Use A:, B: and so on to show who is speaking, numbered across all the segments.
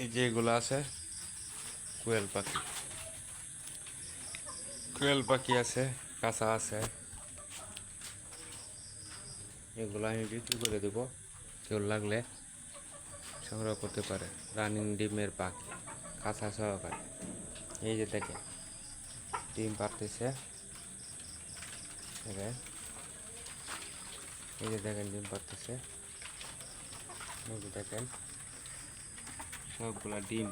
A: এই যে এগুলো আছে কোয়েল পাখি, কোয়েল পাখি আছে, কাঁচা আছে। এগুলো আমি বিক্রি করে দেবো, কেউ লাগলে সংগ্রহ করতে পারে। রানিং ডিমের পাখি কাঁচা সহকারে। এই যে দেখেন ডিম পারতেছে, এই যে দেখেন ডিম পারতেছে, এই যে দেখেন সবগুলা ডিম।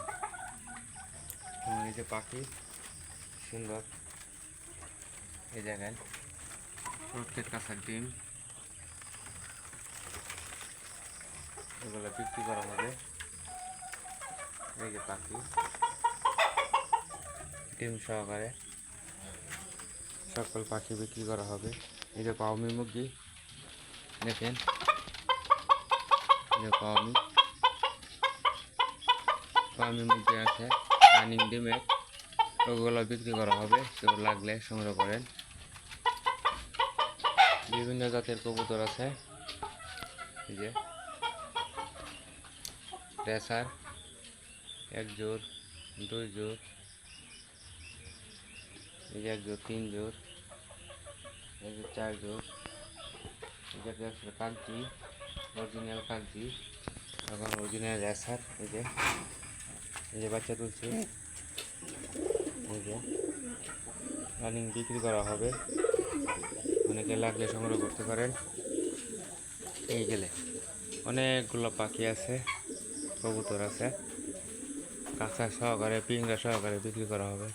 A: এই যে পাখি সুন্দর, এই দেখেন প্রত্যেক কাঁচার ডিম। এগুলো বিক্রি করা হবে। এই যে পাখি ডিম সহকারে সকল পাখি বিক্রি করা হবে। এই যে পাওমি মুরগি দেখেন, এই যে পাওমি মুরগি আছে রানিং ডিমের, ওগুলো বিক্রি করা হবে, কেউ লাগলে সংগ্রহ করেন। বিভিন্ন জাতের কবুতর আছে, এই যে রেসার 1 জোড় 2 জোড়, এই যে 1 জোড় 3 জোড়, এই যে 4 জোড়, এই যে কাঞ্চি অরিজিনাল কাঞ্চি, এখন অরিজিনাল রেসার। এই যে বাচ্চা তুলছে, এই যে রানিং বিক্রি করা হবে, অনেকে লাগলে সংগ্রহ করতে পারেন। এই গেলে অনেকগুলো পাখি আছে, কবুতর আছে, কাঁচা সহকারে পিংড়া সহকারে বিক্রি করা হবে।